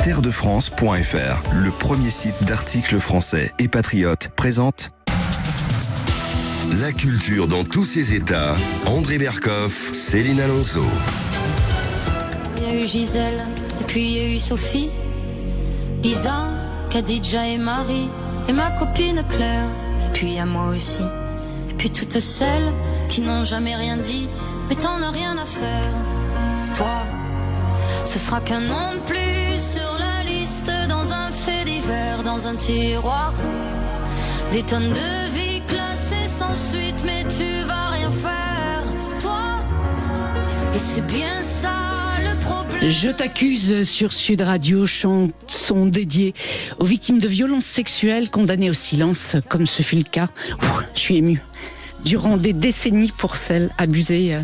Terredefrance.fr, le premier site d'articles français et patriotes, présente La culture dans tous ses états. André Berkoff, Céline Alonso. Il y a eu Gisèle, et puis il y a eu Sophie, Lisa, Khadija et Marie, et ma copine Claire, et puis il y a moi aussi. Et puis toutes celles qui n'ont jamais rien dit, mais t'en as rien à faire. Toi, ce sera qu'un nom de plus sur la liste, dans un fait divers, dans un tiroir. Des tonnes de vies classées sans suite, mais tu vas rien faire, toi. Et c'est bien ça le problème. Je t'accuse sur Sud Radio, chanson dédiée aux victimes de violences sexuelles condamnées au silence, comme ce fut le cas, je suis émue, durant des décennies pour celles abusées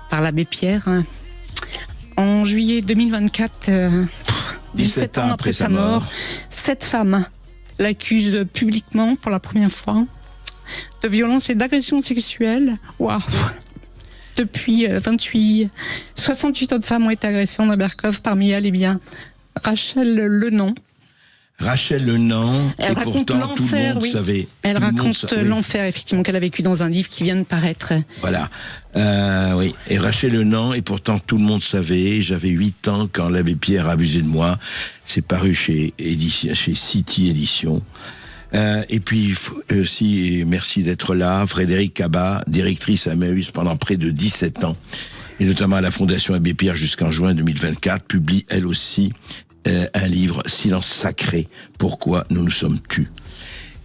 par l'abbé Pierre. En juillet 2024, 17 ans après sa mort, cette femme l'accuse publiquement pour la première fois de violence et d'agression sexuelle. Waouh! Depuis 68 autres femmes ont été agressées en Berkoff, parmi elles, bien Rachel Lenon. Rachel Lenon, Elle raconte l'enfer, oui. Elle raconte l'enfer, effectivement, qu'elle a vécu dans un livre qui vient de paraître. Voilà. Oui. Et Rachel Lenon, et pourtant tout le monde savait. J'avais 8 ans quand l'abbé Pierre a abusé de moi. C'est paru chez City Éditions. Et puis aussi, merci d'être là, Frédéric Cabat, directrice à Emmaüs pendant près de 17 ans, et notamment à la Fondation Abbé Pierre jusqu'en juin 2024, publie elle aussi un livre, Silence sacré, pourquoi nous nous sommes tus.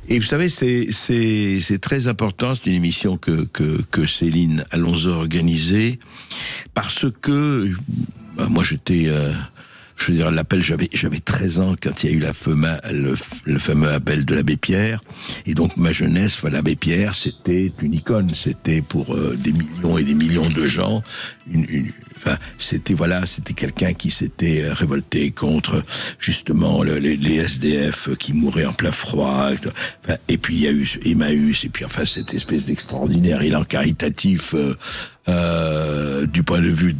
Et vous savez, c'est très important, c'est une émission que Céline Alonso a organisée, parce que moi j'étais... je veux dire, l'appel, j'avais 13 ans quand il y a eu le fameux appel de l'abbé Pierre. Et donc, ma jeunesse, l'abbé Pierre, c'était une icône. C'était pour des millions et des millions de gens. C'était quelqu'un qui s'était révolté contre, justement, les SDF qui mouraient en plein froid. Et puis, il y a eu Emmaüs. Et puis, cette espèce d'extraordinaire élan caritatif, du point de vue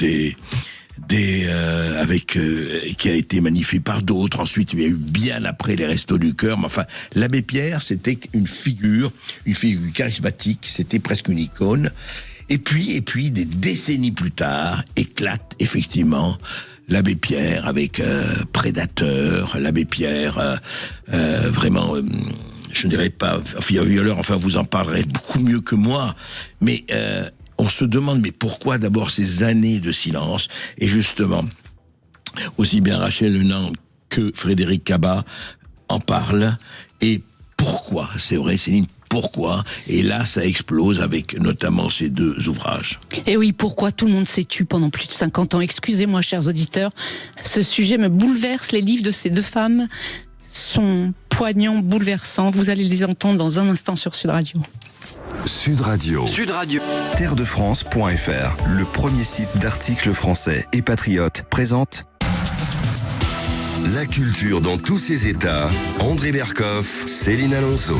qui a été magnifié par d'autres. Ensuite, il y a eu bien après les Restos du Cœur. Mais l'abbé Pierre, c'était une figure charismatique. C'était presque une icône. Et puis, des décennies plus tard, éclate effectivement l'abbé Pierre avec Prédateur. L'abbé Pierre, vraiment, je ne dirais pas violeur. Vous en parlerez beaucoup mieux que moi. Mais on se demande, mais pourquoi d'abord ces années de silence? Et justement, aussi bien Rachel Lenon que Frédéric Cabat en parlent. Et pourquoi? C'est vrai, Céline, pourquoi? Et là, ça explose avec notamment ces 2 ouvrages. Et oui, pourquoi tout le monde s'est tué pendant plus de 50 ans? Excusez-moi, chers auditeurs, ce sujet me bouleverse. Les livres de ces 2 femmes sont poignants, bouleversants. Vous allez les entendre dans un instant sur Sud Radio. Sud Radio. Terredefrance.fr, le premier site d'articles français et patriotes, présente La culture dans tous ses états. André Berkoff, Céline Alonso.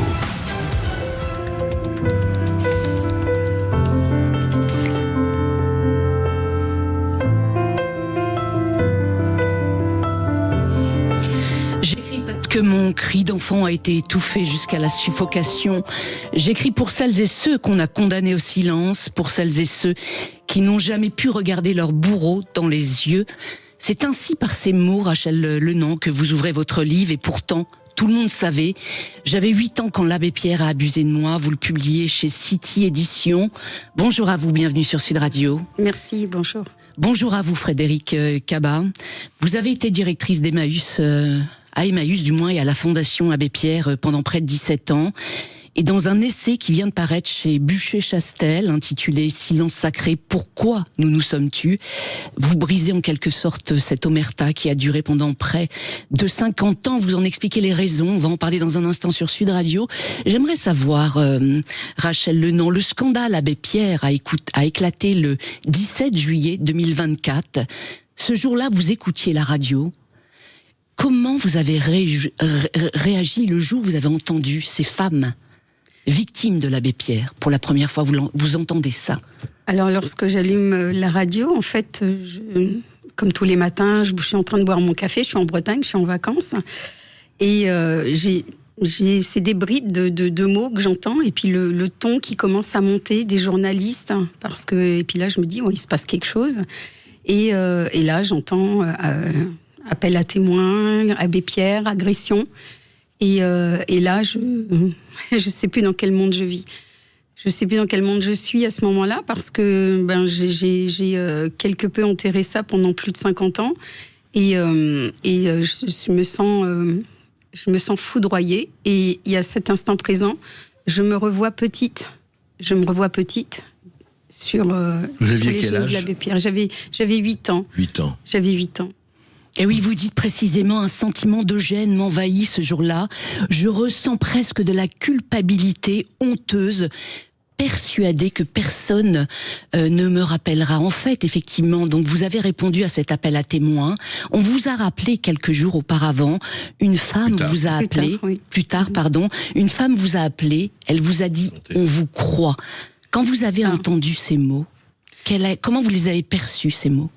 Que mon cri d'enfant a été étouffé jusqu'à la suffocation. J'écris pour celles et ceux qu'on a condamnés au silence, pour celles et ceux qui n'ont jamais pu regarder leur bourreau dans les yeux. C'est ainsi par ces mots, Rachel Lenon, que vous ouvrez votre livre, et pourtant, tout le monde savait. J'avais 8 ans quand l'abbé Pierre a abusé de moi. Vous le publiez chez City Éditions. Bonjour à vous, bienvenue sur Sud Radio. Merci, bonjour. Bonjour à vous, Frédéric Cabat. Vous avez été directrice d'Emmaüs, à Emmaüs du moins, et à la Fondation Abbé Pierre pendant près de 17 ans. Et dans un essai qui vient de paraître chez Buchet-Chastel, intitulé « Silence sacré, pourquoi nous nous sommes tus ?», vous brisez en quelque sorte cette omerta qui a duré pendant près de 50 ans. Vous en expliquez les raisons, on va en parler dans un instant sur Sud Radio. J'aimerais savoir, Rachel Lenon, le scandale Abbé Pierre a éclaté le 17 juillet 2024. Ce jour-là, vous écoutiez la radio. Comment vous avez réagi le jour où vous avez entendu ces femmes victimes de l'abbé Pierre? Pour la première fois, vous entendez ça? Alors, lorsque j'allume la radio, en fait, comme tous les matins, je suis en train de boire mon café, je suis en Bretagne, je suis en vacances. Et c'est des bribes de mots que j'entends, et puis le ton qui commence à monter des journalistes, et puis là je me dis, il se passe quelque chose. Et là j'entends appel à témoins, Abbé Pierre, agression. Et là, je sais plus dans quel monde je vis. Je sais plus dans quel monde je suis à ce moment-là, parce que j'ai quelque peu enterré ça pendant plus de 50 ans. Et je me sens foudroyée. Et il y a cet instant présent, je me revois petite. Sur les genoux de l'Abbé Pierre. J'avais 8 ans. 8 ans. J'avais 8 ans. Et oui, vous dites précisément, un sentiment de gêne m'envahit ce jour-là. Je ressens presque de la culpabilité honteuse, persuadée que personne ne me rappellera. En fait, effectivement, donc vous avez répondu à cet appel à témoins. On vous a rappelé quelques jours auparavant, une femme vous a appelé, une femme vous a appelé, elle vous a dit « on vous croit ». Quand vous avez entendu ces mots, comment vous les avez perçus, ces mots ?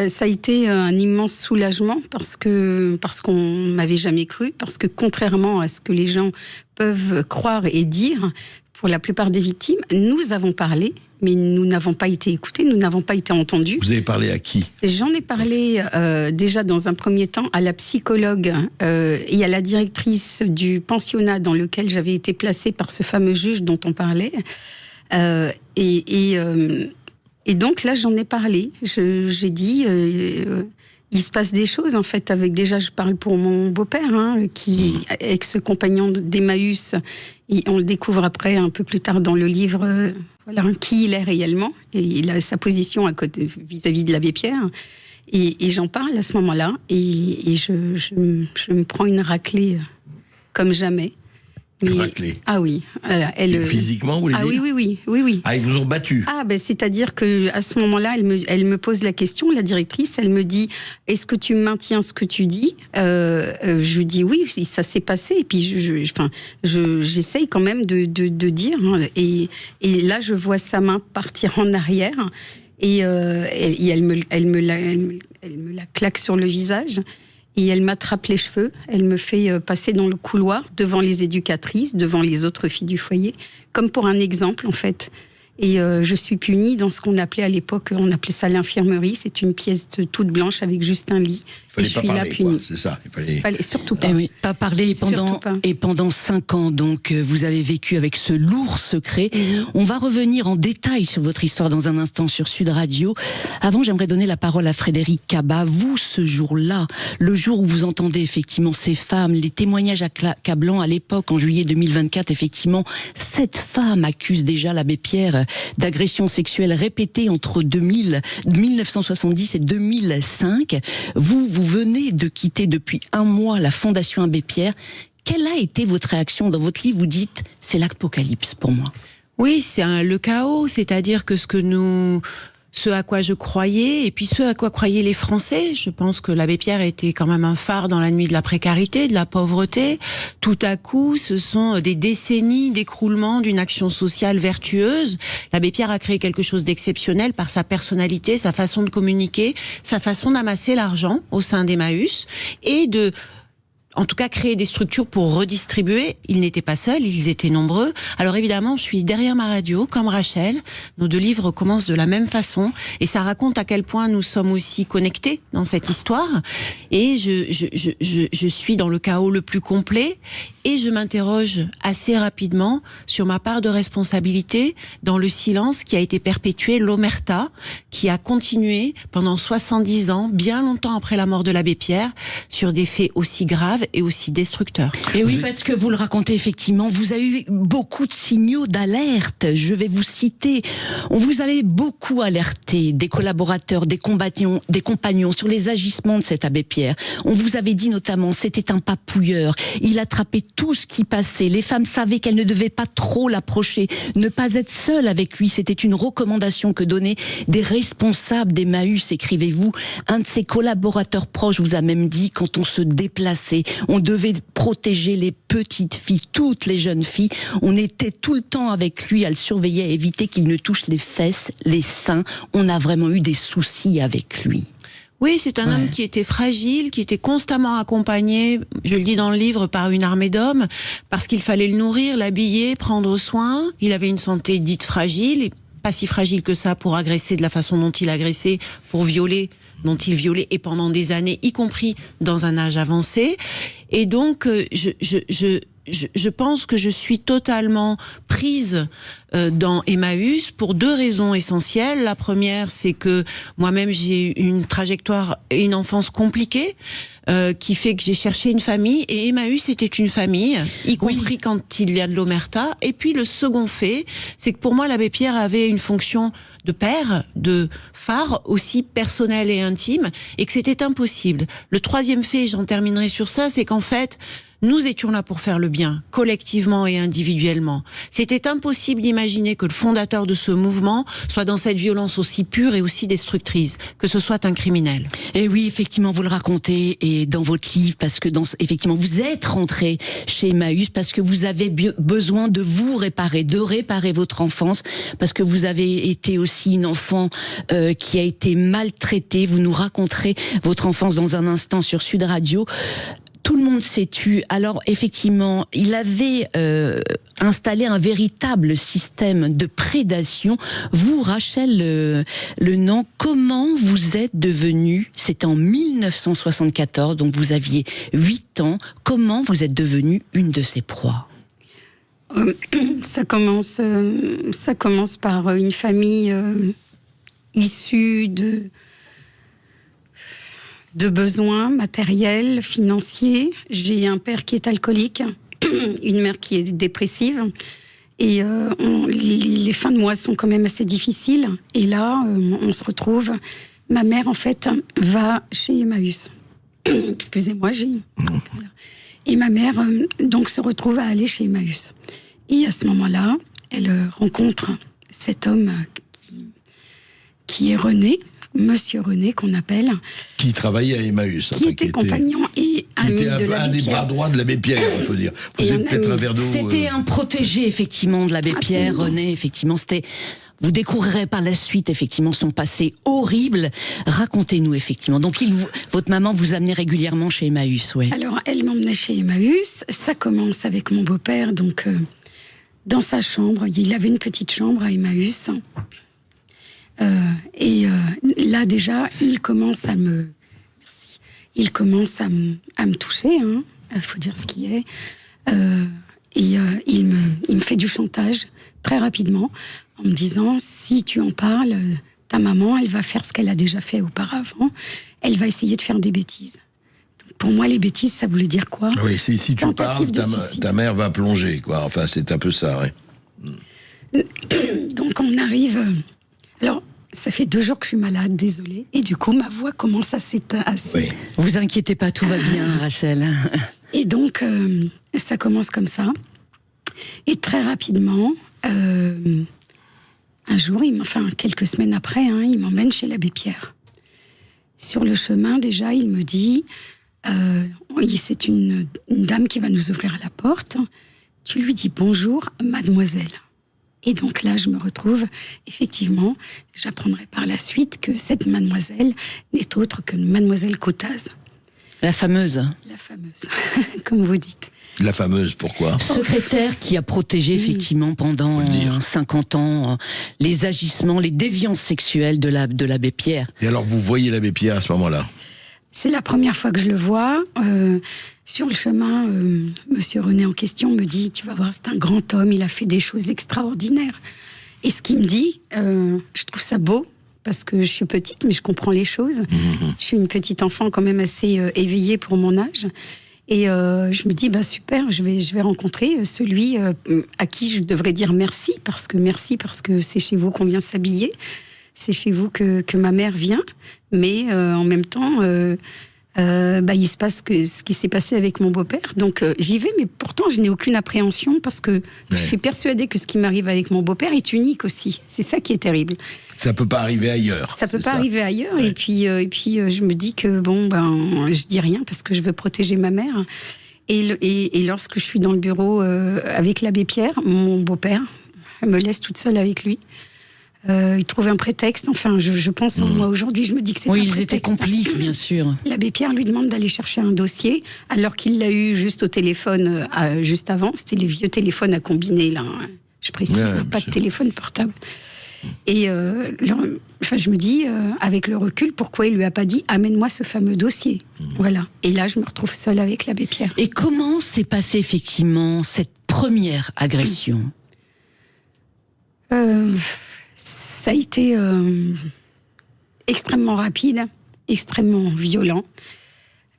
Ça a été un immense soulagement parce qu'on m'avait jamais cru, parce que contrairement à ce que les gens peuvent croire et dire, pour la plupart des victimes, nous avons parlé, mais nous n'avons pas été écoutés, nous n'avons pas été entendus. Vous avez parlé à qui ? J'en ai parlé déjà dans un premier temps à la psychologue et à la directrice du pensionnat dans lequel j'avais été placée par ce fameux juge dont on parlait. Et donc là, j'en ai parlé. J'ai dit, il se passe des choses, en fait. Déjà, je parle pour mon beau-père, qui, ex-compagnon d'Emmaüs, on le découvre après, un peu plus tard dans le livre, qui il est réellement. Et il a sa position vis-à-vis de l'Abbé Pierre. Et j'en parle à ce moment-là. Et je me prends une raclée comme jamais. Raclée. Ah oui. Physiquement, vous voulez dire ? Oui. Ah, ils vous ont battu ? C'est-à-dire qu'à ce moment-là, elle me pose la question, la directrice, elle me dit « Est-ce que tu maintiens ce que tu dis ?» Je dis oui, ça s'est passé. Et puis, j'essaye quand même de dire. Et là, je vois sa main partir en arrière. Et elle me la claque sur le visage. Et elle m'attrape les cheveux, elle me fait passer dans le couloir devant les éducatrices, devant les autres filles du foyer, comme pour un exemple en fait. Et je suis punie dans ce qu'on appelait à l'époque, on appelait ça l'infirmerie. C'est une pièce toute blanche avec juste un lit. Il fallait pas parler, quoi. C'est ça. Il fallait surtout pas. Pas parler pendant 5 ans. Donc vous avez vécu avec ce lourd secret. On va revenir en détail sur votre histoire dans un instant sur Sud Radio. Avant, j'aimerais donner la parole à Frédéric Cabat. Vous, ce jour-là, le jour où vous entendez effectivement ces femmes, les témoignages accablants à l'époque, en juillet 2024, effectivement, 7 femmes accusent déjà l'Abbé Pierre d'agression sexuelle répétée entre 1970 et 2005. Vous venez de quitter depuis 1 mois la Fondation Abbé Pierre. Quelle a été votre réaction ? Dans votre livre, vous dites « c'est l'apocalypse pour moi ». Oui, c'est le chaos, c'est-à-dire que ce à quoi je croyais, et puis ce à quoi croyaient les Français. Je pense que l'Abbé Pierre était quand même un phare dans la nuit de la précarité, de la pauvreté. Tout à coup, ce sont des décennies d'écroulement d'une action sociale vertueuse. L'Abbé Pierre a créé quelque chose d'exceptionnel par sa personnalité, sa façon de communiquer, sa façon d'amasser l'argent au sein d'Emmaüs, et en tout cas créer des structures pour redistribuer. Ils n'étaient pas seuls, ils étaient nombreux. Alors évidemment, je suis derrière ma radio, comme Rachel. Nos 2 livres commencent de la même façon. Et ça raconte à quel point nous sommes aussi connectés dans cette histoire. Et je suis dans le chaos le plus complet. Et je m'interroge assez rapidement sur ma part de responsabilité dans le silence qui a été perpétué, l'omerta, qui a continué pendant 70 ans, bien longtemps après la mort de l'Abbé Pierre, sur des faits aussi graves et aussi destructeurs. Et oui, parce que vous le racontez effectivement, vous avez eu beaucoup de signaux d'alerte. Je vais vous citer. On vous avait beaucoup alerté, des collaborateurs, des compagnons sur les agissements de cet Abbé Pierre. On vous avait dit notamment, c'était un papouilleur. Il attrapait tout ce qui passait. Les femmes savaient qu'elles ne devaient pas trop l'approcher, ne pas être seules avec lui. C'était une recommandation que donnaient des responsables d'Emmaüs, écrivez-vous. Un de ses collaborateurs proches vous a même dit, quand on se déplaçait, on devait protéger les petites filles, toutes les jeunes filles. On était tout le temps avec lui à le surveiller, à éviter qu'il ne touche les fesses, les seins. On a vraiment eu des soucis avec lui. Oui, c'est un homme qui était fragile, qui était constamment accompagné, je le dis dans le livre, par une armée d'hommes, parce qu'il fallait le nourrir, l'habiller, prendre soin. Il avait une santé dite fragile, et pas si fragile que ça pour agresser de la façon dont il agressait, pour violer dont il violait, et pendant des années, y compris dans un âge avancé. Et donc, je pense que je suis totalement prise dans Emmaüs pour 2 raisons essentielles. La première, c'est que moi-même j'ai eu une trajectoire et une enfance compliquée qui fait que j'ai cherché une famille, et Emmaüs était une famille, y compris quand il y a de l'omerta. Et puis le second fait, c'est que pour moi l'abbé Pierre avait une fonction de père, de phare aussi personnel et intime, et que c'était impossible. Le troisième fait, et j'en terminerai sur ça, c'est qu'en fait, nous étions là pour faire le bien, collectivement et individuellement. C'était impossible d'imaginer que le fondateur de ce mouvement soit dans cette violence aussi pure et aussi destructrice, que ce soit un criminel. Et oui, effectivement, vous le racontez et dans votre livre, parce que effectivement, vous êtes rentré chez Emmaüs parce que vous avez besoin de vous réparer, de réparer votre enfance, parce que vous avez été aussi une enfant qui a été maltraitée. Vous nous raconterez votre enfance dans un instant sur Sud Radio. Tout le monde s'est tu. Alors effectivement, il avait installé un véritable système de prédation. Vous, Rachel Lenant, comment vous êtes devenue, c'est en 1974, donc vous aviez 8 ans, comment vous êtes devenue une de ses proies? Ça commence par une famille issue de besoins matériels, financiers. J'ai un père qui est alcoolique, une mère qui est dépressive. Et les fins de mois sont quand même assez difficiles. Et là, on se retrouve... Ma mère, en fait, va chez Emmaüs. Excusez-moi, Et ma mère, donc, se retrouve à aller chez Emmaüs. Et à ce moment-là, elle rencontre cet homme qui est René, Monsieur René, qu'on appelle. Qui travaillait à Emmaüs. Qui était compagnon et ami de l'abbé Pierre. Un des bras droits de l'abbé Pierre, on peut dire. Vous êtes peut-être un verre d'eau. C'était un protégé, effectivement, de l'abbé Pierre, René, effectivement. Vous découvrirez par la suite, effectivement, son passé horrible. Racontez-nous, effectivement. Donc, votre maman vous amenait régulièrement chez Emmaüs, oui. Alors, elle m'emmenait chez Emmaüs. Ça commence avec mon beau-père, donc, dans sa chambre. Il avait une petite chambre à Emmaüs. Là déjà, il commence à me toucher, hein. Faut dire ce qui est. Il me fait du chantage très rapidement en me disant, si tu en parles, ta maman, elle va faire ce qu'elle a déjà fait auparavant. Elle va essayer de faire des bêtises. Donc, pour moi, les bêtises, ça voulait dire quoi? Oui, si tu parles, ta mère va plonger, quoi. Enfin, c'est un peu ça, ouais. Donc on arrive... Alors, ça fait 2 jours que je suis malade, désolée. Et du coup, ma voix commence à s'éteindre. Oui. Vous inquiétez pas, tout va bien, Rachel. Et donc, ça commence comme ça. Et très rapidement, un jour, quelques semaines après, il m'emmène chez l'abbé Pierre. Sur le chemin, déjà, il me dit, c'est une dame qui va nous ouvrir la porte. Tu lui dis bonjour, mademoiselle. Et donc là, je me retrouve, effectivement, j'apprendrai par la suite que cette mademoiselle n'est autre que mademoiselle Cotaz. La fameuse. La fameuse, comme vous dites. La fameuse, pourquoi? Secrétaire qui a protégé, effectivement, pendant 50 ans, les agissements, les déviances sexuelles de l'abbé Pierre. Et alors, vous voyez l'abbé Pierre à ce moment-là? C'est la première fois que je le vois. Sur le chemin, Monsieur René en question me dit, tu vas voir, c'est un grand homme, il a fait des choses extraordinaires. Et ce qu'il me dit, je trouve ça beau, parce que je suis petite, mais je comprends les choses. Je suis une petite enfant quand même assez éveillée pour mon âge. Et je me dis, super, je vais rencontrer celui à qui je devrais dire merci parce que c'est chez vous qu'on vient s'habiller, c'est chez vous que ma mère vient, mais en même temps... il se passe ce qui s'est passé avec mon beau-père. Donc j'y vais, mais pourtant je n'ai aucune appréhension parce que je suis persuadée que ce qui m'arrive avec mon beau-père est unique aussi. C'est ça qui est terrible. Ça peut pas arriver ailleurs. Ça peut pas arriver ailleurs. Ouais. Et puis je me dis que je dis rien parce que je veux protéger ma mère. Et lorsque je suis dans le bureau avec l'abbé Pierre, mon beau-père me laisse toute seule avec lui. Il trouve un prétexte. Enfin, je pense, moi aujourd'hui, je me dis que c'est un prétexte. Oui, ils étaient complices, bien sûr. L'abbé Pierre lui demande d'aller chercher un dossier, alors qu'il l'a eu juste au téléphone, juste avant. C'était les vieux téléphones à combiner, là. Je précise, pas de téléphone portable. Et je me dis, avec le recul, pourquoi il lui a pas dit « Amène-moi ce fameux dossier ». Voilà. Et là, je me retrouve seule avec l'abbé Pierre. Et comment s'est passée effectivement cette première agression ? Ça a été extrêmement rapide, extrêmement violent.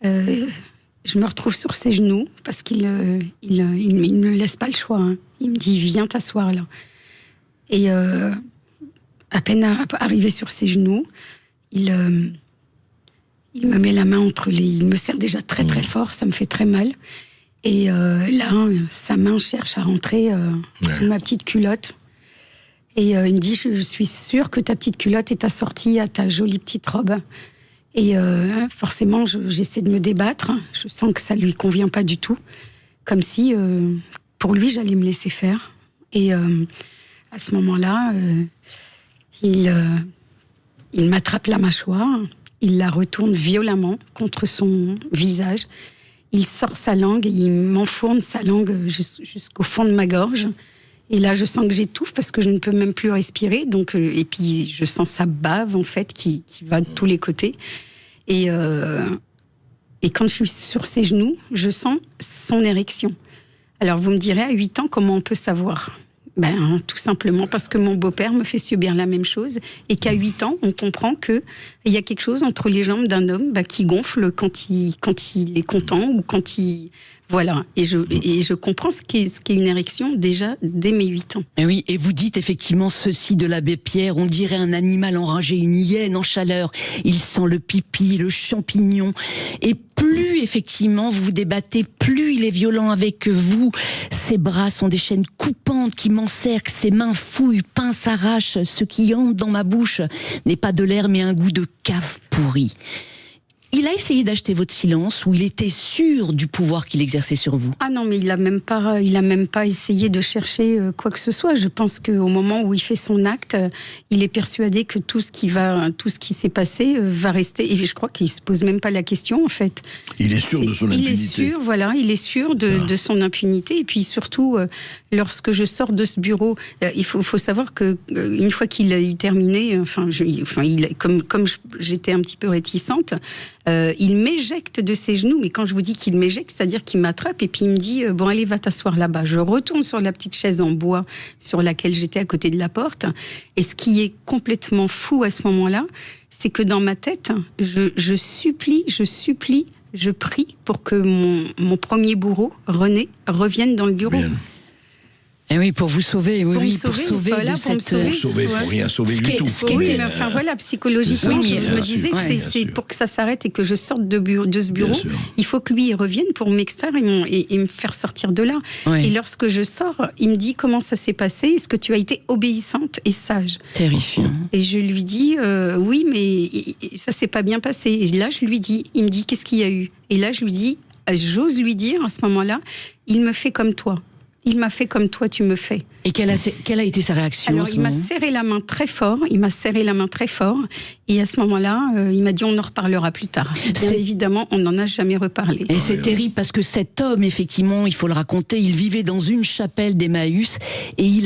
Je me retrouve sur ses genoux parce qu'il il me laisse pas le choix. Hein. Il me dit « Viens t'asseoir là ». Et à peine arrivé sur ses genoux, il me met la main entre les... Il me serre déjà très très fort, ça me fait très mal. Et là, sa main cherche à rentrer sous ma petite culotte. Et il me dit, je suis sûre que ta petite culotte est assortie à ta jolie petite robe. Et forcément, j'essaie de me débattre. Je sens que ça lui convient pas du tout. Comme si, pour lui, j'allais me laisser faire. Et à ce moment-là, il m'attrape la mâchoire. Il la retourne violemment contre son visage. Il sort sa langue et il m'enfourne sa langue jusqu'au fond de ma gorge. Et là, je sens que j'étouffe parce que je ne peux même plus respirer. Donc, et puis, je sens sa bave, en fait, qui va de tous les côtés. Et quand je suis sur ses genoux, je sens son érection. Alors, vous me direz, à 8 ans, comment on peut savoir ? Ben, tout simplement parce que mon beau-père me fait subir la même chose. Et qu'à 8 ans, on comprend qu'il y a quelque chose entre les jambes d'un homme qui gonfle quand il est content ou quand il... Voilà, et je comprends ce qu'est une érection déjà dès mes 8 ans. Et oui, et vous dites effectivement ceci de l'abbé Pierre, on dirait un animal enragé, une hyène en chaleur. Il sent le pipi, le champignon. Et plus effectivement vous vous débattez, plus il est violent avec vous. Ses bras sont des chaînes coupantes qui m'encerclent, ses mains fouillent, pincent, arrachent. Ce qui entre dans ma bouche n'est pas de l'air mais un goût de cave pourrie. Il a essayé d'acheter votre silence ou il était sûr du pouvoir qu'il exerçait sur vous ? Ah non, mais il a même pas essayé de chercher quoi que ce soit. Je pense qu'au moment où il fait son acte, il est persuadé que tout ce qui s'est passé va rester. Et je crois qu'il se pose même pas la question, en fait. Il est sûr de son impunité. Il est sûr de son impunité. Et puis surtout, lorsque je sors de ce bureau, il faut savoir que une fois qu'il a eu terminé, comme j'étais un petit peu réticente. Il m'éjecte de ses genoux, mais quand je vous dis qu'il m'éjecte, c'est-à-dire qu'il m'attrape et puis il me dit bon allez, va t'asseoir là-bas. Je retourne sur la petite chaise en bois sur laquelle j'étais à côté de la porte. Et ce qui est complètement fou à ce moment-là, c'est que dans ma tête, je supplie, je prie pour que mon premier bourreau, René, revienne dans le bureau. Bien. Et oui, pour vous sauver, pour rien sauver du tout. Oui, mais enfin voilà, psychologiquement, je me disais que c'est pour que ça s'arrête et que je sorte de ce bureau, il faut que lui il revienne pour m'extraire et me faire sortir de là. Oui. Et lorsque je sors, il me dit comment ça s'est passé, est-ce que tu as été obéissante et sage ? Terrifiant. Et je lui dis oui, mais ça s'est pas bien passé. Et là, je lui dis, il me dit qu'est-ce qu'il y a eu ? Et là, je lui dis, j'ose lui dire à ce moment-là, il me fait comme toi. Il m'a fait comme toi, tu me fais. Et quelle a été sa réaction ? Alors, il m'a serré la main très fort. Et à ce moment-là, il m'a dit, on en reparlera plus tard. Bien évidemment, on n'en a jamais reparlé. Et c'est terrible parce que cet homme, effectivement, il faut le raconter, il vivait dans une chapelle d'Emmaüs et il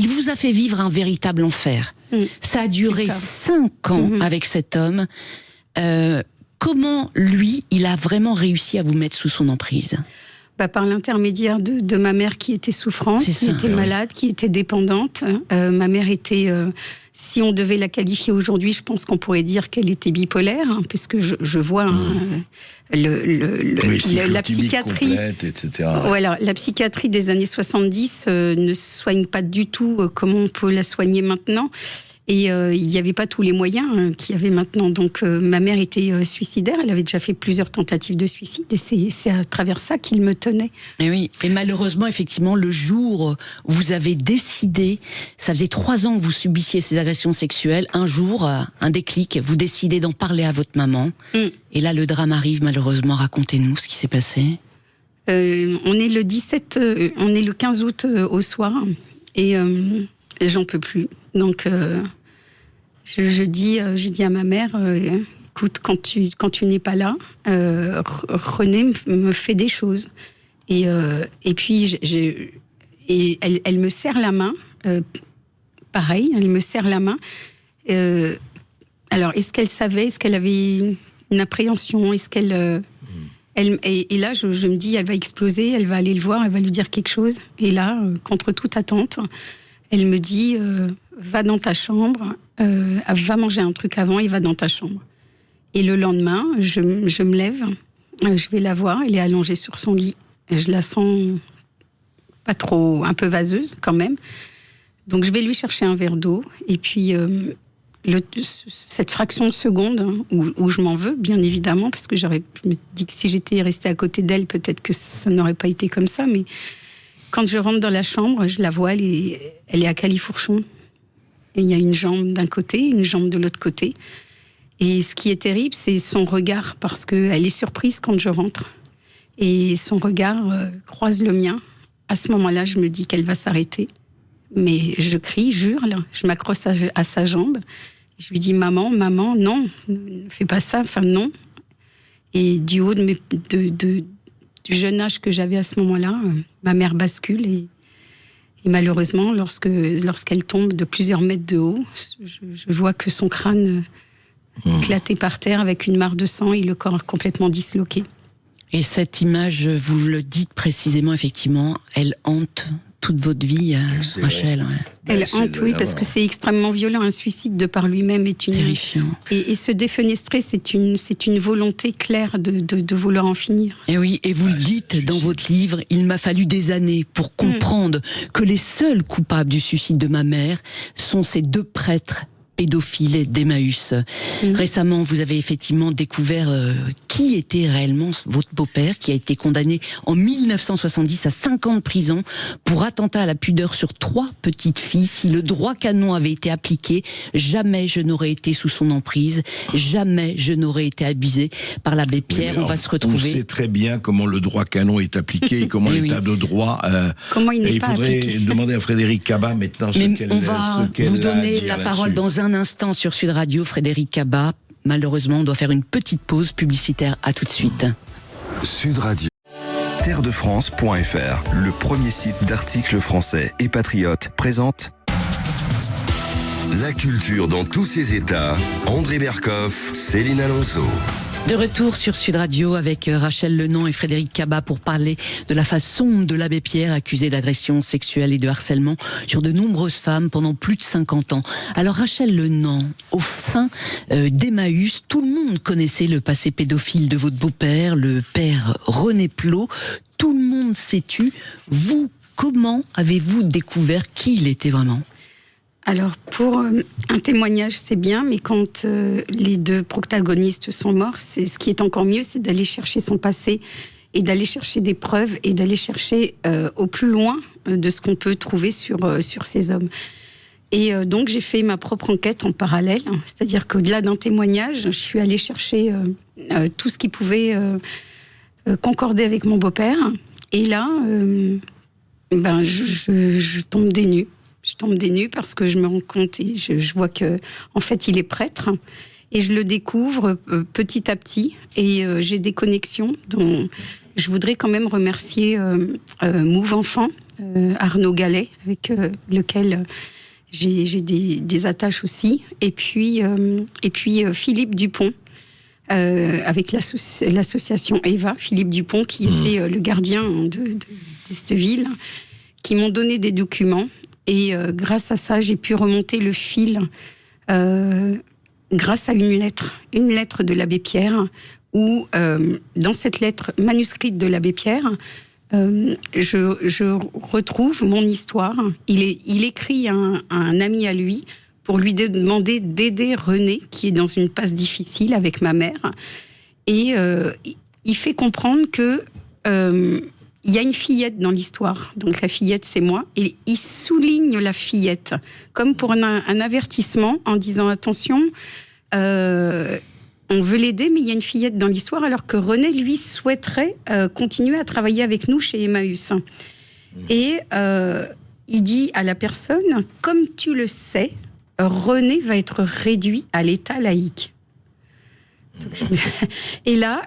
vous a fait vivre un véritable enfer. Ça a duré 5 ans avec cet homme. Comment, lui, il a vraiment réussi à vous mettre sous son emprise ? Par l'intermédiaire de ma mère qui était souffrante, qui était malade, qui était dépendante. Ma mère était, si on devait la qualifier aujourd'hui, je pense qu'on pourrait dire qu'elle était bipolaire, parce que je vois la psychiatrie, complète, etc. Voilà, la psychiatrie des années 70 ne soigne pas du tout comme on peut la soigner maintenant. Et il n'y avait pas tous les moyens qu'il y avait maintenant. Donc ma mère était suicidaire, elle avait déjà fait plusieurs tentatives de suicide et c'est à travers ça qu'il me tenait. Et oui, et malheureusement, effectivement, le jour où vous avez décidé, ça faisait 3 ans que vous subissiez ces agressions sexuelles, un jour, un déclic, vous décidez d'en parler à votre maman. Et là, le drame arrive, malheureusement. Racontez-nous ce qui s'est passé. On est le 15 août au soir et j'en peux plus. Donc, j'ai dit à ma mère, écoute, quand tu n'es pas là, René me fait des choses. Et puis, elle me serre la main. Pareil, elle me serre la main. Alors, est-ce qu'elle savait? Est-ce qu'elle avait une appréhension? Est-ce qu'elle... Et là, je me dis, elle va exploser, elle va aller le voir, elle va lui dire quelque chose. Et là, contre toute attente, elle me dit, va dans ta chambre, va manger un truc avant et va dans ta chambre. Et le lendemain, je me lève, je vais la voir, elle est allongée sur son lit. Je la sens pas trop, un peu vaseuse quand même. Donc je vais lui chercher un verre d'eau. Et puis... cette fraction de seconde où je m'en veux, bien évidemment, parce que je me dis que si j'étais restée à côté d'elle, peut-être que ça n'aurait pas été comme ça. Mais quand je rentre dans la chambre, je la vois, elle est à califourchon. Et il y a une jambe d'un côté, une jambe de l'autre côté. Et ce qui est terrible, c'est son regard, parce qu'elle est surprise quand je rentre. Et son regard croise le mien. À ce moment-là, je me dis qu'elle va s'arrêter. Mais je crie, j'hurle, je m'accroche à sa jambe. Je lui dis, maman, non, ne fais pas ça, enfin non. Et du haut du jeune âge que j'avais à ce moment-là, ma mère bascule et malheureusement, lorsqu'elle tombe de plusieurs mètres de haut, je vois que son crâne éclaté par terre avec une mare de sang et le corps complètement disloqué. Et cette image, vous le dites précisément, effectivement, elle hante toute votre vie, Rachel. Ouais. Elle hante, oui, parce que c'est extrêmement violent. Un suicide de par lui-même est terrifiant. Et se défenestrer, c'est une volonté claire de vouloir en finir. Et oui, et vous le dites dans votre livre, il m'a fallu des années pour comprendre que les seuls coupables du suicide de ma mère sont ces deux prêtres pédophile d'Emmaüs. Récemment, vous avez effectivement découvert qui était réellement votre beau-père, qui a été condamné en 1970 à 5 ans de prison pour attentat à la pudeur sur 3 petites filles. Si le droit canon avait été appliqué, jamais je n'aurais été sous son emprise, jamais je n'aurais été abusé par l'abbé Pierre. Oui, on va se retrouver. On sait très bien comment le droit canon est appliqué et comment l'état de droit... comment il n'est pas appliqué. Il faudrait demander à Frédéric Cabat maintenant ce qu'elle on va vous donner la parole dans un instant sur Sud Radio. Frédéric Cabat. Malheureusement, on doit faire une petite pause publicitaire. À tout de suite. Sud Radio. Terredefrance.fr, le premier site d'articles français et patriotes, présente la culture dans tous ses états. André Berkoff, Céline Alonso. De retour sur Sud Radio avec Rachel Lenon et Frédéric Cabat pour parler de la face sombre de l'abbé Pierre, accusé d'agression sexuelle et de harcèlement sur de nombreuses femmes pendant plus de 50 ans. Alors Rachel Lenon, au sein d'Emmaüs, tout le monde connaissait le passé pédophile de votre beau-père, le père René Plot. Tout le monde s'est tu. Vous, comment avez-vous découvert qui il était vraiment ? Alors, pour un témoignage, c'est bien, mais quand les deux protagonistes sont morts, ce qui est encore mieux, c'est d'aller chercher son passé et d'aller chercher des preuves et d'aller chercher au plus loin de ce qu'on peut trouver sur ces hommes. Et donc, j'ai fait ma propre enquête en parallèle, c'est-à-dire qu'au-delà d'un témoignage, je suis allée chercher tout ce qui pouvait concorder avec mon beau-père. Et là, je tombe des nues. Je tombe des nues parce que je me rends compte et je vois que, en fait, il est prêtre et je le découvre petit à petit et j'ai des connexions dont je voudrais quand même remercier Mouve Enfant, Arnaud Gallet, avec lequel j'ai des attaches aussi, et puis Philippe Dupont, avec l'association Eva, Philippe Dupont, qui était le gardien d'Esteville, qui m'ont donné des documents. Et grâce à ça, j'ai pu remonter le fil grâce à une lettre de l'abbé Pierre, où dans cette lettre manuscrite de l'abbé Pierre, je retrouve mon histoire. Il écrit à un ami à lui pour lui demander d'aider René, qui est dans une passe difficile avec ma mère. Et il fait comprendre que... il y a une fillette dans l'histoire, donc la fillette c'est moi, et il souligne la fillette, comme pour un avertissement, en disant attention, on veut l'aider, mais il y a une fillette dans l'histoire, alors que René, lui, souhaiterait continuer à travailler avec nous chez Emmaüs. Et il dit à la personne, comme tu le sais, René va être réduit à l'état laïque. Et là,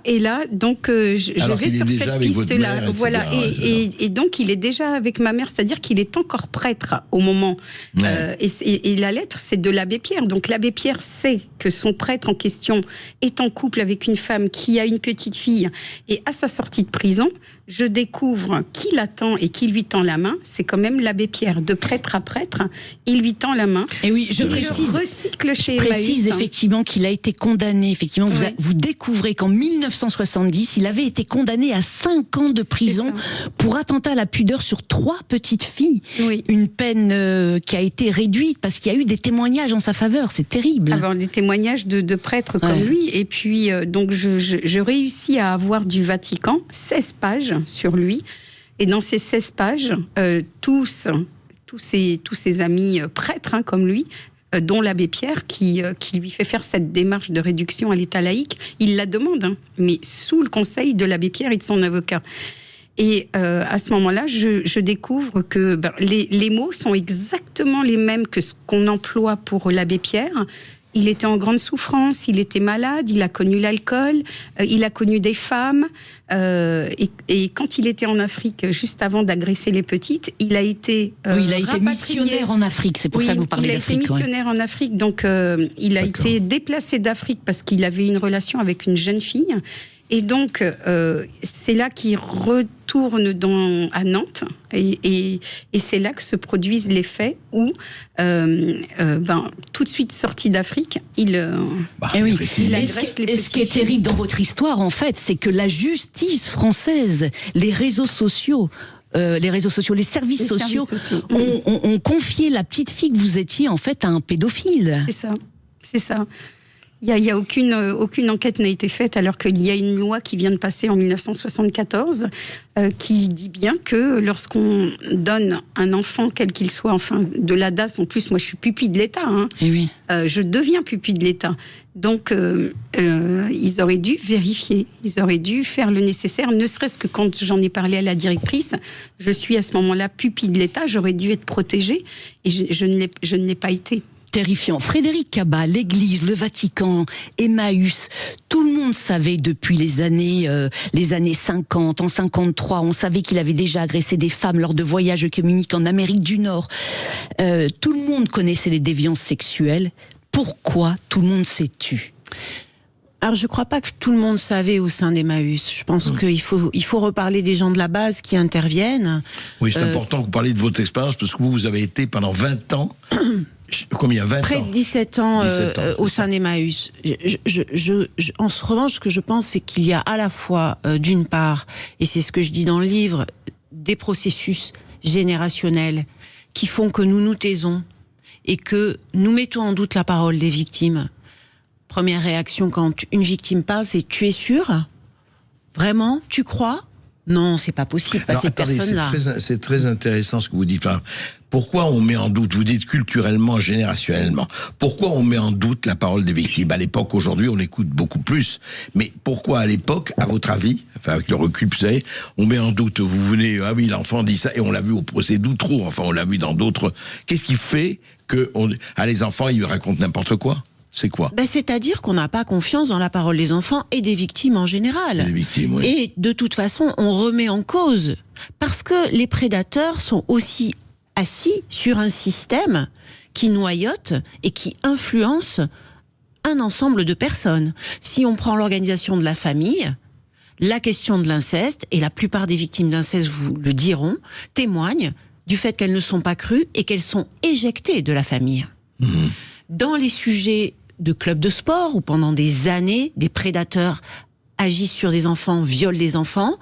donc je vais sur cette piste-là, voilà. Et donc il est déjà avec ma mère, c'est-à-dire qu'il est encore prêtre au moment. Et la lettre, c'est de l'abbé Pierre. Donc l'abbé Pierre sait que son prêtre en question est en couple avec une femme qui a une petite fille. Et à sa sortie de prison, je découvre qui l'attend et qui lui tend la main. C'est quand même l'abbé Pierre, de prêtre à prêtre, il lui tend la main. Et oui, je précise effectivement qu'il a été condamné. Effectivement, vous découvrez qu'en 1970, il avait été condamné à 5 ans de prison pour attentat à la pudeur sur 3 petites filles. Oui. Une peine qui a été réduite parce qu'il y a eu des témoignages en sa faveur. C'est terrible. Alors, des témoignages de prêtres comme lui. Et puis, donc, je réussis à avoir du Vatican 16 pages sur lui. Et dans ces 16 pages, tous ses amis prêtres comme lui, dont l'abbé Pierre, qui lui fait faire cette démarche de réduction à l'état laïque, il la demande, mais sous le conseil de l'abbé Pierre et de son avocat. Et à ce moment-là, je découvre que les mots sont exactement les mêmes que ce qu'on emploie pour l'abbé Pierre. Il était en grande souffrance, il était malade, il a connu l'alcool, il a connu des femmes. Et quand il était en Afrique, juste avant d'agresser les petites, il a été il a été missionnaire en Afrique, c'est pour ça que vous parlez d'Afrique. Il a été missionnaire en Afrique, donc il a été déplacé d'Afrique parce qu'il avait une relation avec une jeune fille. Et donc, c'est là qu'il retourne à Nantes, et c'est là que se produisent les faits où, tout de suite sorti d'Afrique, il agresse les petites. Et ce qui est terrible dans votre histoire, en fait, c'est que la justice française, les réseaux sociaux, les services sociaux ont confié la petite fille que vous étiez, en fait, à un pédophile. C'est ça. Il n'y a aucune enquête n'a été faite, alors qu'il y a une loi qui vient de passer en 1974 qui dit bien que lorsqu'on donne un enfant, quel qu'il soit, enfin de la DAS, en plus moi je suis pupille de l'État, je deviens pupille de l'État. Donc ils auraient dû vérifier, ils auraient dû faire le nécessaire, ne serait-ce que quand j'en ai parlé à la directrice, je suis à ce moment-là pupille de l'État, j'aurais dû être protégée et je ne l'ai pas été. Terrifiant. Frédéric Cabat, l'Église, le Vatican, Emmaüs, tout le monde savait depuis les années 50, en 53, on savait qu'il avait déjà agressé des femmes lors de voyages œcuméniques en Amérique du Nord. Tout le monde connaissait les déviances sexuelles. Pourquoi tout le monde s'est tu ? Alors, je ne crois pas que tout le monde savait au sein d'Emmaüs. Je pense qu'il faut reparler des gens de la base qui interviennent. Oui, c'est important que vous parliez de votre expérience, parce que vous avez été pendant 20 ans... Combien, 20 Près ans de 17 ans, au sein d'Emmaüs. En revanche, ce que je pense, c'est qu'il y a à la fois, d'une part, et c'est ce que je dis dans le livre, des processus générationnels qui font que nous nous taisons et que nous mettons en doute la parole des victimes. Première réaction quand une victime parle, c'est « tu es sûr ? Vraiment ? Tu crois ?» Non, c'est pas possible. Alors, cette personne-là. C'est très intéressant ce que vous dites. Pourquoi on met en doute, vous dites culturellement, générationnellement, pourquoi on met en doute la parole des victimes ? À l'époque, aujourd'hui, on écoute beaucoup plus. Mais pourquoi à l'époque, à votre avis, enfin avec le recul, vous savez, on met en doute, vous venez, ah oui, l'enfant dit ça, et on l'a vu au procès d'Outreau, enfin on l'a vu dans d'autres... Qu'est-ce qui fait que les enfants, ils racontent n'importe quoi ? C'est quoi ? C'est-à-dire qu'on n'a pas confiance dans la parole des enfants et des victimes en général. Des victimes, oui. Et de toute façon, on remet en cause. Parce que les prédateurs sont aussi assis sur un système qui noyote et qui influence un ensemble de personnes. Si on prend l'organisation de la famille, la question de l'inceste, et la plupart des victimes d'inceste vous le diront, témoignent du fait qu'elles ne sont pas crues et qu'elles sont éjectées de la famille. Dans les sujets de clubs de sport, où pendant des années, des prédateurs agissent sur des enfants, violent les enfants,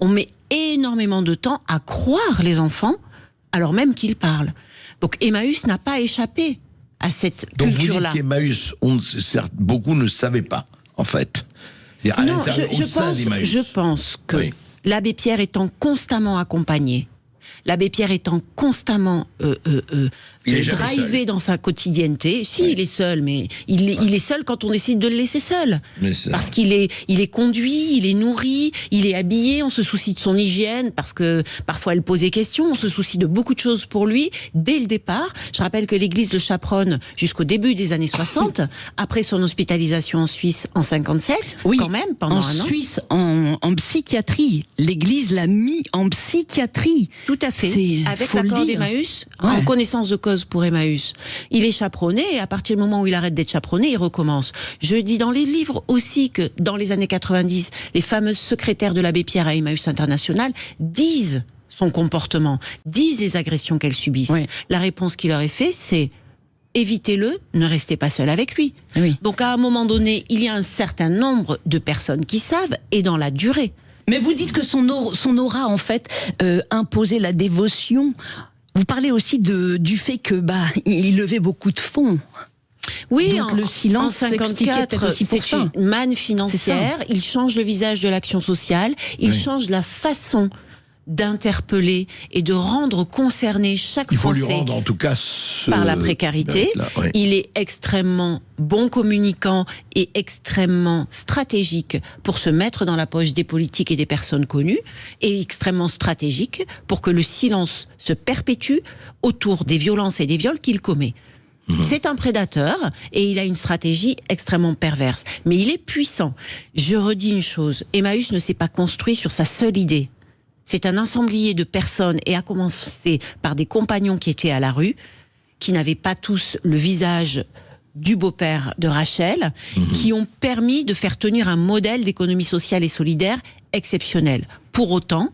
on met énormément de temps à croire les enfants, alors même qu'ils parlent. Donc Emmaüs n'a pas échappé à cette culture-là. Donc vous dites qu'Emmaüs, certes, beaucoup ne savaient pas, en fait. Non, je pense que l'abbé Pierre étant constamment accompagné, l'abbé Pierre étant constamment drivé dans sa quotidienneté. Si, il est seul, mais il est seul quand on décide de le laisser seul. Parce qu'il est conduit, il est nourri, il est habillé, on se soucie de son hygiène, parce que parfois elle pose des questions, on se soucie de beaucoup de choses pour lui, dès le départ. Je rappelle que l'église le chaperonne jusqu'au début des années 60, après son hospitalisation en Suisse en 57, quand même, pendant un an. En Suisse, en psychiatrie. L'église l'a mis en psychiatrie. Tout à fait. Avec l'accord d'Emmaüs, en connaissance de cause pour Emmaüs. Il est chaperonné et à partir du moment où il arrête d'être chaperonné, il recommence. Je dis dans les livres aussi que dans les années 90, les fameuses secrétaires de l'abbé Pierre à Emmaüs International disent son comportement, disent les agressions qu'elles subissent. Oui. La réponse qui leur est faite, c'est évitez-le, ne restez pas seul avec lui. Oui. Donc à un moment donné, il y a un certain nombre de personnes qui savent et dans la durée. Mais vous dites que son aura, en fait, imposait la dévotion. Vous parlez aussi du fait que il levait beaucoup de fonds. Oui, donc le silence en 54, c'est une manne financière. Il change le visage de l'action sociale. Il change la façon d'interpeller et de rendre concerné chaque Français. Il faut lui rendre en tout cas par la précarité. Il est extrêmement bon communicant et extrêmement stratégique pour se mettre dans la poche des politiques et des personnes connues, et extrêmement stratégique pour que le silence se perpétue autour des violences et des viols qu'il commet. C'est un prédateur et il a une stratégie extrêmement perverse. Mais il est puissant. Je redis une chose, Emmaüs ne s'est pas construit sur sa seule idée. C'est un ensemblier de personnes, et à commencer par des compagnons qui étaient à la rue, qui n'avaient pas tous le visage du beau-père de Rachel, qui ont permis de faire tenir un modèle d'économie sociale et solidaire exceptionnel. Pour autant,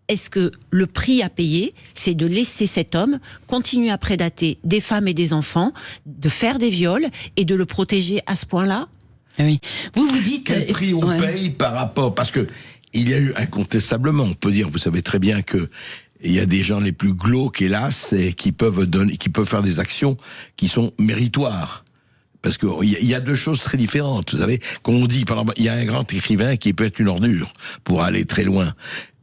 est-ce que le prix à payer, c'est de laisser cet homme continuer à prédater des femmes et des enfants, de faire des viols et de le protéger à ce point-là ? Oui. Vous dites... Quel prix on paye par rapport... Parce que il y a eu incontestablement, on peut dire, vous savez très bien que il y a des gens les plus glauques, hélas, et qui peuvent faire des actions qui sont méritoires. Parce que il y a deux choses très différentes. Vous savez, quand on dit, par exemple, il y a un grand écrivain qui peut être une ordure pour aller très loin.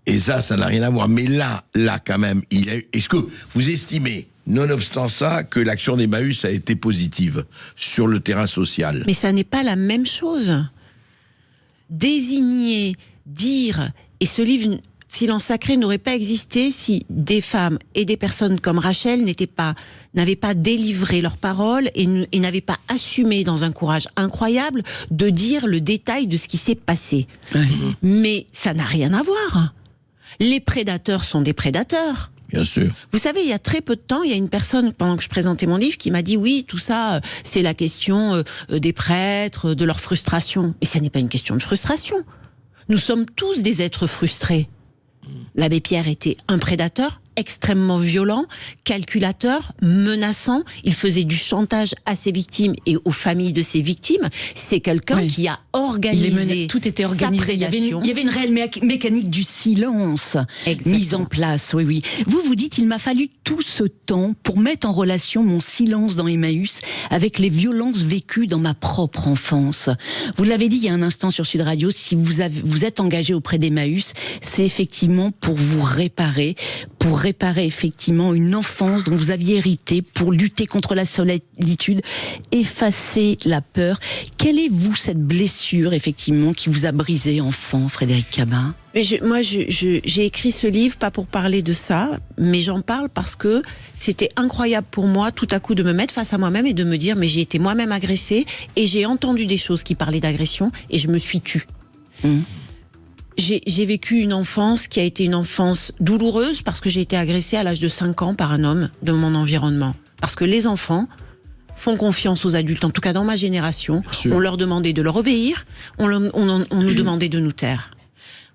Et ça n'a rien à voir. Mais là, quand même, est-ce que vous estimez, nonobstant ça, que l'action d'Emmaüs a été positive sur le terrain social ? Mais ça n'est pas la même chose. Désigner, dire, et ce livre Silence sacré n'aurait pas existé si des femmes et des personnes comme Rachel n'avaient pas délivré leurs paroles et n'avaient pas assumé dans un courage incroyable de dire le détail de ce qui s'est passé. Mais ça n'a rien à voir. Les prédateurs sont des prédateurs. Bien sûr. Vous savez, il y a très peu de temps, il y a une personne, pendant que je présentais mon livre, qui m'a dit oui, tout ça, c'est la question des prêtres, de leur frustration. Mais ça n'est pas une question de frustration. Nous sommes tous des êtres frustrés. L'abbé Pierre était un prédateur extrêmement violent, calculateur, menaçant. Il faisait du chantage à ses victimes et aux familles de ses victimes. C'est quelqu'un qui a organisé tout était organisé. Sa prédation. Il y avait une réelle mécanique du silence mise en place. Oui. Vous dites, il m'a fallu tout ce temps pour mettre en relation mon silence dans Emmaüs avec les violences vécues dans ma propre enfance. Vous l'avez dit il y a un instant sur Sud Radio, si vous êtes engagé auprès d'Emmaüs, c'est effectivement pour vous réparer effectivement une enfance dont vous aviez hérité, pour lutter contre la solitude, effacer la peur. Quelle est, cette blessure, effectivement, qui vous a brisé enfant, Frédéric Cabin ? Mais j'ai écrit ce livre, pas pour parler de ça, mais j'en parle parce que c'était incroyable pour moi, tout à coup, de me mettre face à moi-même et de me dire, mais j'ai été moi-même agressée, et j'ai entendu des choses qui parlaient d'agression, et je me suis tue. J'ai vécu une enfance qui a été une enfance douloureuse parce que j'ai été agressée à l'âge de 5 ans par un homme de mon environnement. Parce que les enfants font confiance aux adultes, en tout cas dans ma génération. On leur demandait de leur obéir, on nous demandait de nous taire.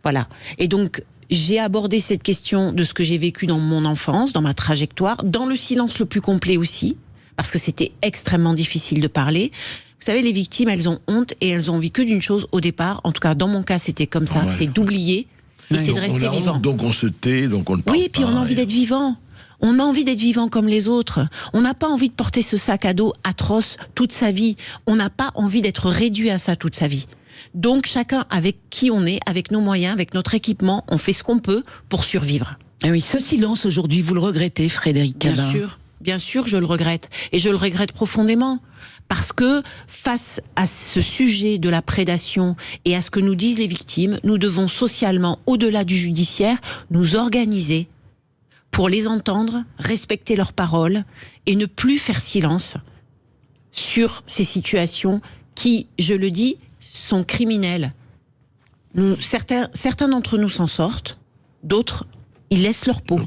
Voilà. Et donc, j'ai abordé cette question de ce que j'ai vécu dans mon enfance, dans ma trajectoire, dans le silence le plus complet aussi, parce que c'était extrêmement difficile de parler. Vous savez, les victimes, elles ont honte et elles ont envie que d'une chose au départ. En tout cas, dans mon cas, c'était comme ça. C'est d'oublier et c'est de rester vivant. Donc on se tait, donc on ne parle pas. Oui, et puis on a envie d'être vivant. On a envie d'être vivant comme les autres. On n'a pas envie de porter ce sac à dos atroce toute sa vie. On n'a pas envie d'être réduit à ça toute sa vie. Donc chacun avec qui on est, avec nos moyens, avec notre équipement, on fait ce qu'on peut pour survivre. Ah oui, ce silence aujourd'hui, vous le regrettez, Frédéric Cabin ? Bien sûr. bien sûr, je le regrette. Et je le regrette profondément. Parce que face à ce sujet de la prédation et à ce que nous disent les victimes, nous devons socialement, au-delà du judiciaire, nous organiser pour les entendre, respecter leurs paroles et ne plus faire silence sur ces situations qui, je le dis, sont criminelles. Certains d'entre nous s'en sortent, d'autres, ils laissent leur peau,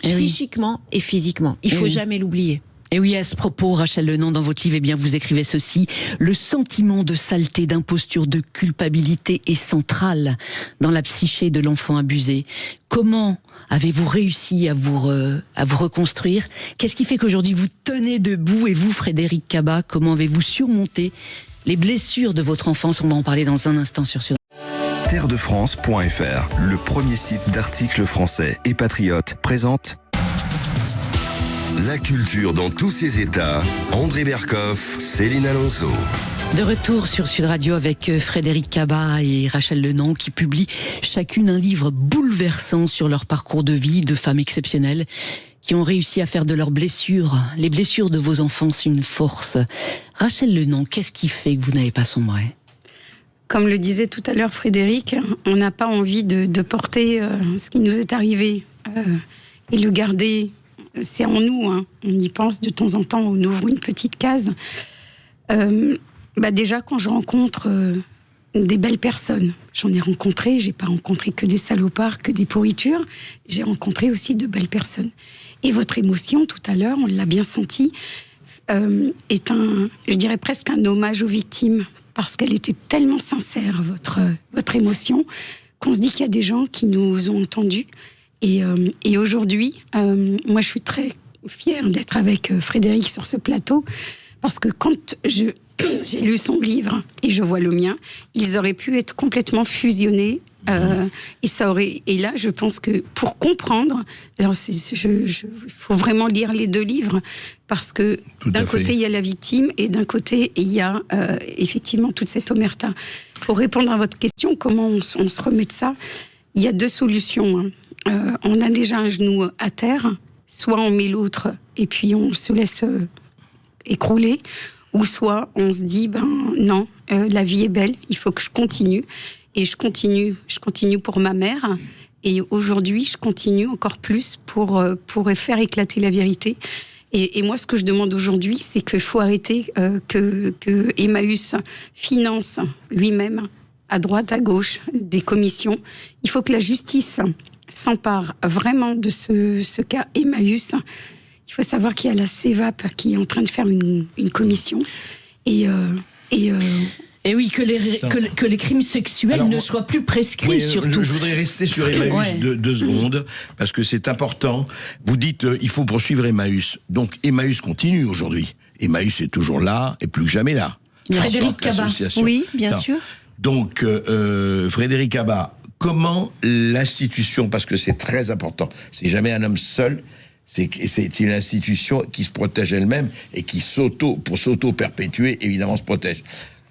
psychiquement et physiquement. Il ne faut jamais l'oublier. Et oui, à ce propos, Rachel Lenon, dans votre livre, eh bien, vous écrivez ceci: le sentiment de saleté, d'imposture, de culpabilité est central dans la psyché de l'enfant abusé. Comment avez-vous réussi à vous reconstruire? Qu'est-ce qui fait qu'aujourd'hui vous tenez debout? Et vous, Frédéric Cabat, comment avez-vous surmonté les blessures de votre enfance? On va en parler dans un instant sur Sud. Terredefrance.fr, le premier site d'articles français et patriotes, présente la culture dans tous ses états. André Berkoff, Céline Alonso. De retour sur Sud Radio avec Frédéric Cabat et Rachel Lenon qui publient chacune un livre bouleversant sur leur parcours de vie de femmes exceptionnelles qui ont réussi à faire de leurs blessures, les blessures de vos enfances, une force. Rachel Lenon, qu'est-ce qui fait que vous n'avez pas sombré? Comme le disait tout à l'heure Frédéric, on n'a pas envie de porter ce qui nous est arrivé et le garder. C'est en nous, hein. On y pense de temps en temps, on ouvre une petite case. Déjà, quand je rencontre des belles personnes, j'en ai rencontré, j'ai pas rencontré que des salopards, que des pourritures, j'ai rencontré aussi de belles personnes. Et votre émotion, tout à l'heure, on l'a bien senti, est je dirais presque un hommage aux victimes, parce qu'elle était tellement sincère, votre émotion, qu'on se dit qu'il y a des gens qui nous ont entendus. Et aujourd'hui, moi je suis très fière d'être avec Frédéric sur ce plateau, parce que quand j'ai lu son livre et je vois le mien, ils auraient pu être complètement fusionnés. Et là, je pense que pour comprendre, il faut vraiment lire les deux livres, parce que d'un côté, il y a la victime et d'un côté, il y a effectivement toute cette omerta. Pour répondre à votre question, comment on se remet de ça? Il y a deux solutions, hein. On a déjà un genou à terre, soit on met l'autre et puis on se laisse écrouler, ou soit on se dit non, la vie est belle, il faut que je continue, et je continue pour ma mère, et aujourd'hui je continue encore plus pour faire éclater la vérité. Et moi, ce que je demande aujourd'hui, c'est qu'il faut arrêter que Emmaüs finance lui-même, à droite, à gauche, des commissions. Il faut que la justice s'empare vraiment de ce cas Emmaüs. Il faut savoir qu'il y a la CEVAP qui est en train de faire une commission. Et oui, que les crimes sexuels ne soient plus prescrits, surtout. Je voudrais rester sur Emmaüs deux secondes, parce que c'est important. Vous dites il faut poursuivre Emmaüs. Donc Emmaüs continue aujourd'hui. Emmaüs est toujours là, et plus que jamais là. Frédéric Cabat. Oui, bien sûr. Donc, Frédéric Cabat, comment l'institution, parce que c'est très important, c'est jamais un homme seul, c'est une institution qui se protège elle-même et qui pour s'auto-perpétuer, évidemment, se protège.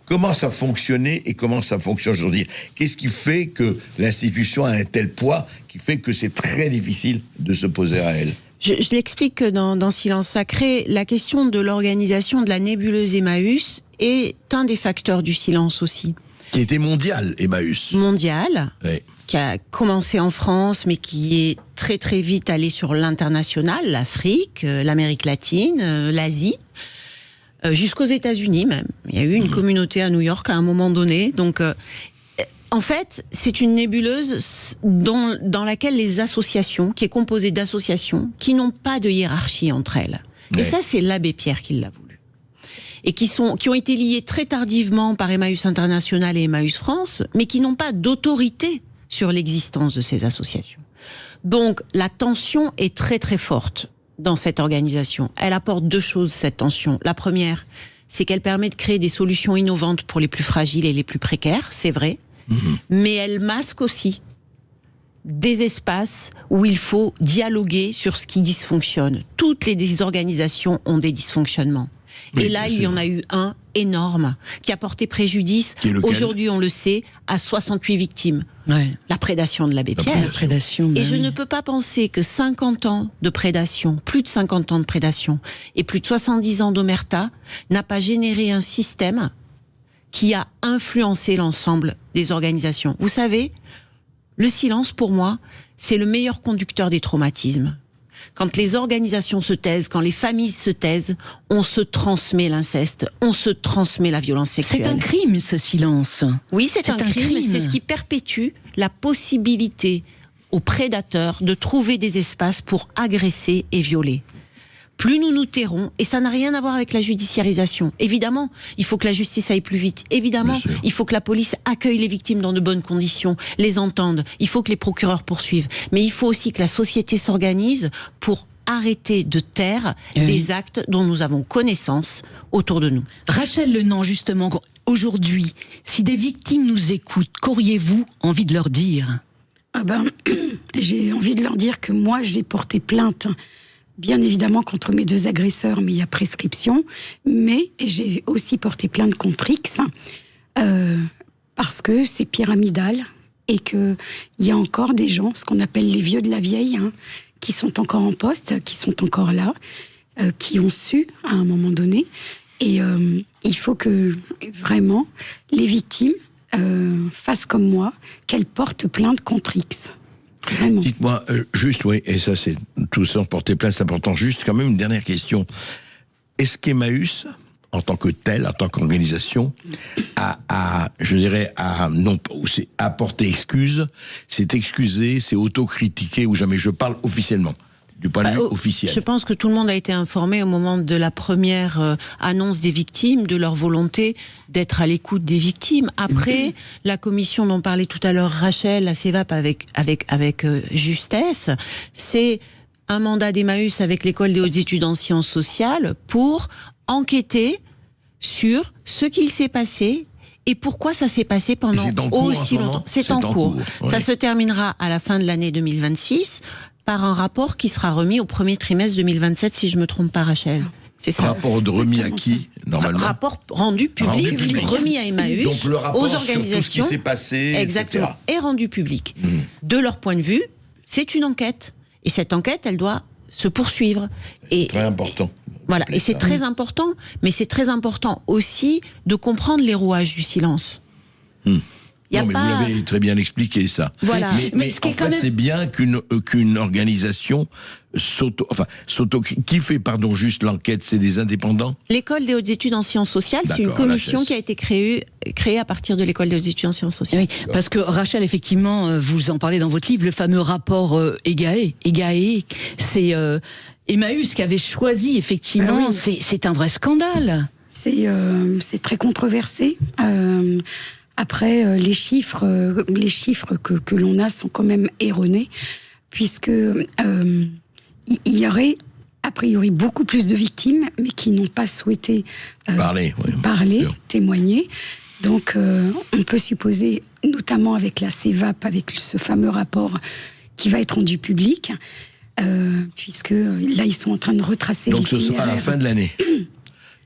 Comment ça fonctionnait et comment ça fonctionne aujourd'hui? Qu'est-ce qui fait que l'institution a un tel poids qui fait que c'est très difficile de s'opposer à elle? Je l'explique dans Silence Sacré, la question de l'organisation de la nébuleuse Emmaüs est un des facteurs du silence aussi. Qui était mondial, Emmaüs. Mondial, oui. Qui a commencé en France, mais qui est très très vite allé sur l'international, l'Afrique, l'Amérique latine, l'Asie, jusqu'aux États-Unis même. Il y a eu une communauté à New York à un moment donné. Donc, en fait, c'est une nébuleuse dans laquelle les associations, qui est composée d'associations, qui n'ont pas de hiérarchie entre elles. Et ça, c'est l'abbé Pierre qui l'a voulu. Et qui ont été liés très tardivement par Emmaüs International et Emmaüs France, mais qui n'ont pas d'autorité sur l'existence de ces associations. Donc, la tension est très très forte dans cette organisation. Elle apporte deux choses, cette tension. La première, c'est qu'elle permet de créer des solutions innovantes pour les plus fragiles et les plus précaires, c'est vrai, mais elle masque aussi des espaces où il faut dialoguer sur ce qui dysfonctionne. Toutes les organisations ont des dysfonctionnements. Oui, et là, bien il y sûr. en a eu un énorme qui a porté préjudice. Qui est lequel ? Aujourd'hui, on le sait, à 68 victimes. Ouais. La prédation de l'abbé Pierre. La prédation. Et je ne peux pas penser que 50 ans de prédation, plus de 50 ans de prédation, et plus de 70 ans d'omerta, n'a pas généré un système qui a influencé l'ensemble des organisations. Vous savez, le silence, pour moi, c'est le meilleur conducteur des traumatismes. Quand les organisations se taisent, quand les familles se taisent, on se transmet l'inceste, on se transmet la violence sexuelle. C'est un crime, ce silence. Oui, c'est un crime. C'est ce qui perpétue la possibilité aux prédateurs de trouver des espaces pour agresser et violer. Plus nous nous tairons, et ça n'a rien à voir avec la judiciarisation. Évidemment, il faut que la justice aille plus vite. Évidemment, Bien sûr. il faut que la police accueille les victimes dans de bonnes conditions, les entende. Il faut que les procureurs poursuivent. Mais il faut aussi que la société s'organise pour arrêter de taire des actes dont nous avons connaissance autour de nous. Rachel Lenan, justement, aujourd'hui, si des victimes nous écoutent, qu'auriez-vous envie de leur dire ? J'ai envie de leur dire que moi, j'ai porté plainte, bien évidemment, contre mes 2 agresseurs, mais il y a prescription. Mais j'ai aussi porté plainte contre X, parce que c'est pyramidal et qu'il y a encore des gens, ce qu'on appelle les vieux de la vieille, qui sont encore en poste, qui sont encore là, qui ont su à un moment donné. Et il faut que, vraiment, les victimes fassent comme moi, qu'elles portent plainte contre X. Vraiment. Dites-moi, juste, oui, et ça c'est tout ça, porter plainte, c'est important. Juste quand même une dernière question. Est-ce qu'Emmaüs, en tant que tel, en tant qu'organisation, a porté excuse, s'est excusé, s'est autocritiqué, ou jamais? Je parle officiellement, du point de vue officiel. Je pense que tout le monde a été informé au moment de la première annonce des victimes, de leur volonté d'être à l'écoute des victimes. Après, la commission dont parlait tout à l'heure Rachel, la CEVAP avec justesse, c'est un mandat d'Emmaüs avec l'École des hautes études en sciences sociales pour enquêter sur ce qu'il s'est passé et pourquoi ça s'est passé pendant aussi longtemps. C'est en cours. Oui. Ça se terminera à la fin de l'année 2026 par un rapport qui sera remis au premier trimestre 2027, si je ne me trompe pas, Rachel. C'est ça. Rapport de remis à qui, normalement? Rapport rendu public, remis à Emmaüs, donc le rapport aux organisations. Sur tout ce qui s'est passé, exactement, etc. est rendu public. De leur point de vue, c'est une enquête. Et cette enquête, elle doit se poursuivre. C'est très important. Voilà, et c'est très important, mais c'est très important aussi de comprendre les rouages du silence. Non, mais vous l'avez très bien expliqué, ça. Voilà. Mais ce qui est en quand fait, même... c'est bien qu'une organisation qui fait, juste l'enquête, c'est des indépendants? L'école des hautes études en sciences sociales, c'est une commission qui a été créée à partir de l'école des hautes études en sciences sociales. Oui, parce que Rachel, effectivement, vous en parlez dans votre livre, le fameux rapport EGAE. EGAE, c'est Emmaüs qui avait choisi, effectivement, c'est un vrai scandale. C'est très controversé. Après, les chiffres que l'on a sont quand même erronés, puisque il y aurait a priori beaucoup plus de victimes, mais qui n'ont pas souhaité parler, témoigner. Donc, on peut supposer, notamment avec la CEVAP, avec ce fameux rapport qui va être rendu public, puisque là, ils sont en train de retracer l'itinéraire. Donc, ce sera à la fin de l'année.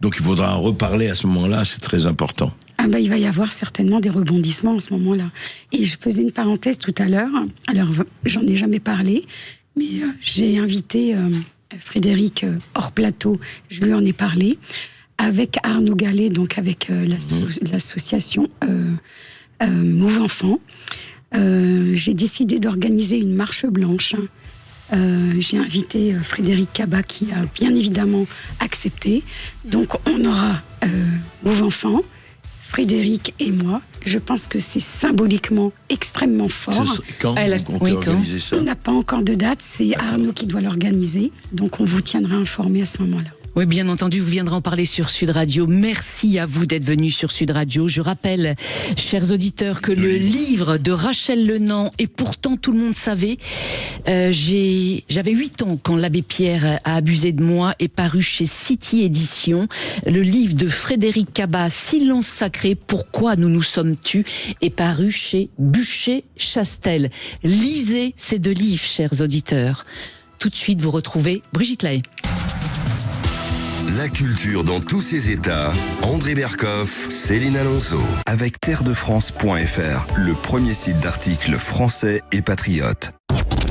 Donc, il faudra en reparler à ce moment-là, c'est très important. Il va y avoir certainement des rebondissements en ce moment-là. Et je faisais une parenthèse tout à l'heure. Alors, j'en ai jamais parlé, mais j'ai invité Frédéric hors plateau. Je lui en ai parlé avec Arnaud Gallet, donc avec l'association Move Enfant. J'ai décidé d'organiser une marche blanche. J'ai invité Frédéric Kaba qui a bien évidemment accepté. Donc, on aura Move Enfant, Frédéric et moi. Je pense que c'est symboliquement extrêmement fort. Quand on peut organiser ça? On n'a pas encore de date, c'est Arnaud qui doit l'organiser. Donc on vous tiendra informé à ce moment-là. Oui, bien entendu, vous viendrez en parler sur Sud Radio. Merci à vous d'être venus sur Sud Radio. Je rappelle, chers auditeurs, que le livre de Rachel Lenan, et pourtant tout le monde savait, j'avais 8 ans quand l'abbé Pierre a abusé de moi, est paru chez City Éditions. Le livre de Frédéric Kaba, Silence sacré, pourquoi nous nous sommes tus, est paru chez Buchet-Chastel. Lisez ces 2 livres, chers auditeurs. Tout de suite, vous retrouvez Brigitte Lahaye. La culture dans tous ses états. André Berkoff, Céline Alonso. Avec terredefrance.fr, le premier site d'articles français et patriotes.